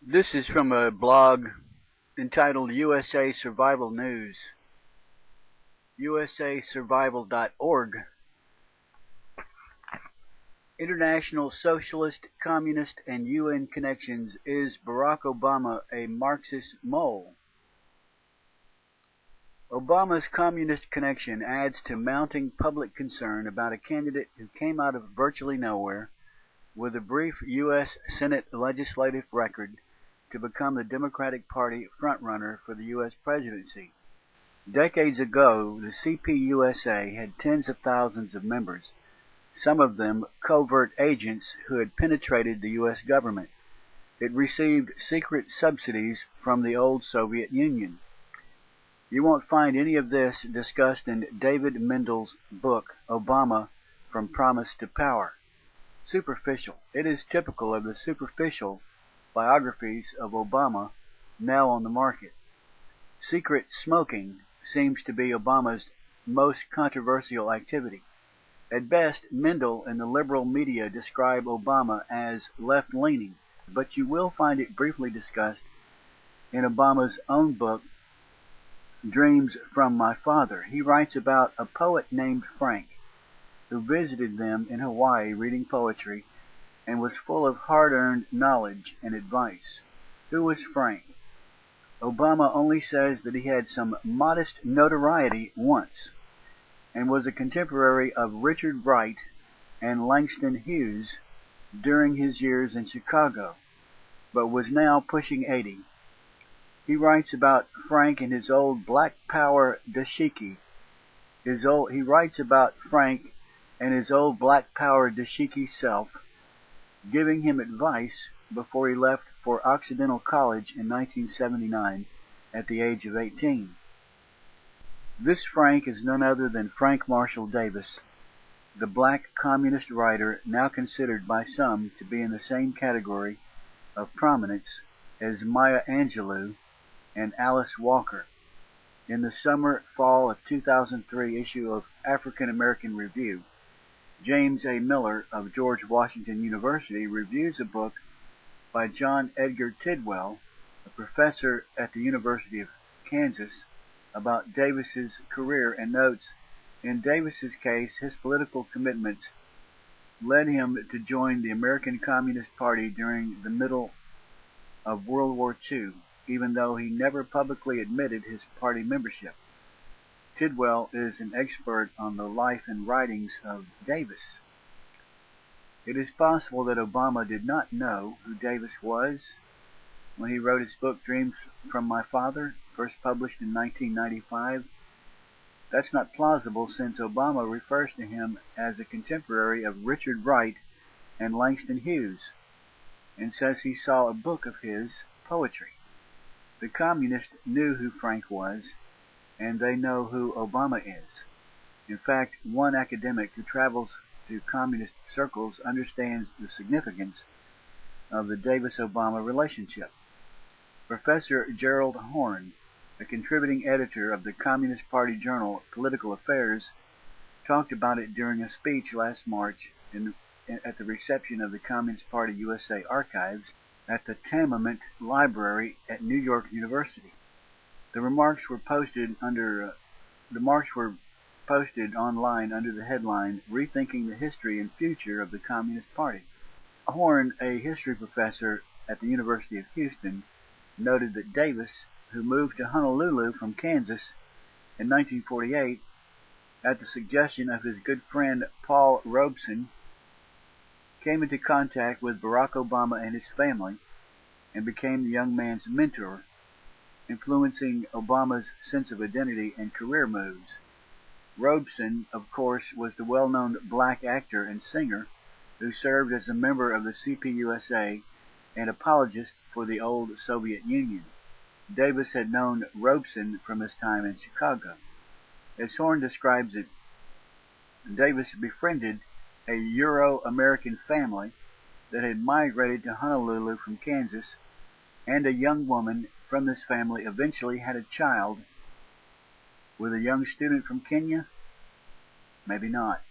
This is from a blog entitled USA Survival News. USASurvival.org. International Socialist, Communist, and UN Connections. Is Barack Obama a Marxist mole? Obama's communist connection adds to mounting public concern about a candidate who came out of virtually nowhere with a brief U.S. Senate legislative record to become the Democratic Party frontrunner for the U.S. presidency. Decades ago, the CPUSA had tens of thousands of members, some of them covert agents who had penetrated the U.S. government. It received secret subsidies from the old Soviet Union. You won't find any of this discussed in David Mendel's book, Obama, From Promise to Power. Superficial. It is typical of the superficial biographies of Obama now on the market. Secret smoking seems to be Obama's most controversial activity. At best, Mendel and the liberal media describe Obama as left-leaning, but you will find it briefly discussed in Obama's own book, Dreams from My Father. He writes about a poet named Frank, who visited them in Hawaii reading poetry and was full of hard-earned knowledge and advice. Who was Frank? Obama only says that he had some modest notoriety once, and was a contemporary of Richard Wright and Langston Hughes during his years in Chicago, but was now pushing 80. He writes about Frank and his old Black Power dashiki. He writes about Frank and his old Black Power dashiki self, giving him advice before he left for Occidental College in 1979 at the age of 18. This Frank is none other than Frank Marshall Davis, the black communist writer now considered by some to be in the same category of prominence as Maya Angelou and Alice Walker. In the summer-fall of 2003 issue of African American Review, James A. Miller of George Washington University reviews a book by John Edgar Tidwell, a professor at the University of Kansas, about Davis's career, and notes, in Davis's case, his political commitments led him to join the American Communist Party during the middle of World War II, even though he never publicly admitted his party membership. Tidwell is an expert on the life and writings of Davis. It is possible that Obama did not know who Davis was when he wrote his book Dreams from My Father, first published in 1995. That's not plausible, since Obama refers to him as a contemporary of Richard Wright and Langston Hughes, and says he saw a book of his poetry. The communists knew who Frank was, and they know who Obama is. In fact, one academic who travels to communist circles understands the significance of the Davis-Obama relationship. Professor Gerald Horne, a contributing editor of the Communist Party journal Political Affairs, talked about it during a speech last March at the reception of the Communist Party USA archives at the Tamiment Library at New York University. The remarks were posted online under the headline "Rethinking the History and Future of the Communist Party." Horne, a history professor at the University of Houston, noted that Davis, who moved to Honolulu from Kansas in 1948 at the suggestion of his good friend Paul Robeson, came into contact with Barack Obama and his family and became the young man's mentor, influencing Obama's sense of identity and career moves. Robeson, of course, was the well-known black actor and singer who served as a member of the CPUSA and apologist for the old Soviet Union. Davis had known Robeson from his time in Chicago. As Horne describes it, Davis befriended a Euro-American family that had migrated to Honolulu from Kansas, and a young woman from this family eventually had a child with a young student from Kenya, maybe not,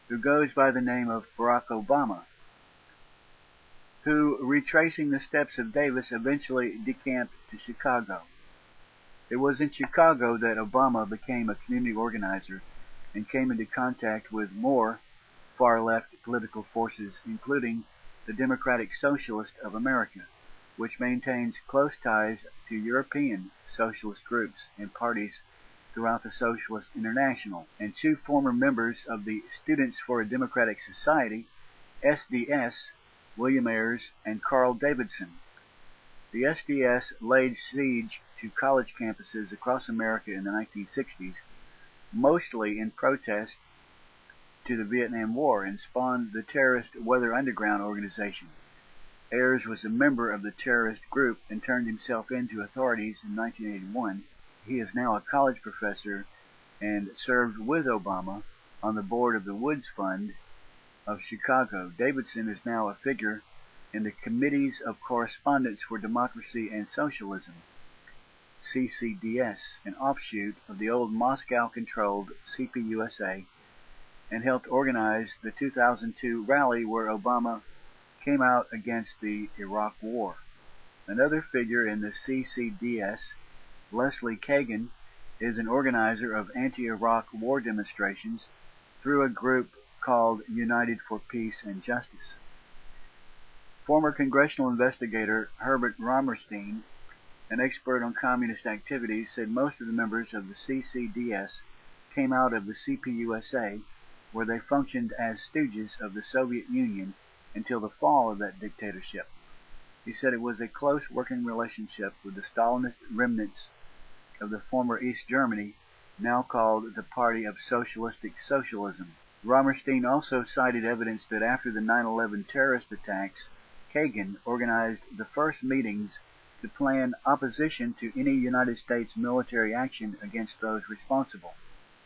who goes by the name of Barack Obama. who, retracing the steps of Davis, eventually decamped to Chicago. It was in Chicago that Obama became a community organizer and came into contact with more far-left political forces, including the Democratic Socialist of America, which maintains close ties to European socialist groups and parties throughout the Socialist International, and two former members of the Students for a Democratic Society, SDS, William Ayers and Carl Davidson. The SDS laid siege to college campuses across America in the 1960s, mostly in protest to the Vietnam War, and spawned the terrorist Weather Underground organization. Ayers was a member of the terrorist group and turned himself in to authorities in 1981. He is now a college professor and served with Obama on the board of the Woods Fund of Chicago. Davidson is now a figure in the Committees of Correspondence for Democracy and Socialism, CCDS, an offshoot of the old Moscow-controlled CPUSA, and helped organize the 2002 rally where Obama came out against the Iraq War. Another figure in the CCDS, Leslie Kagan, is an organizer of anti-Iraq war demonstrations through a group called United for Peace and Justice. Former congressional investigator Herbert Romerstein, an expert on communist activities, said most of the members of the CCDS came out of the CPUSA, where they functioned as stooges of the Soviet Union until the fall of that dictatorship. He said it was a close working relationship with the Stalinist remnants of the former East Germany, now called the Party of Socialistic Socialism. Romerstein also cited evidence that after the 9/11 terrorist attacks, Kagan organized the first meetings to plan opposition to any United States military action against those responsible.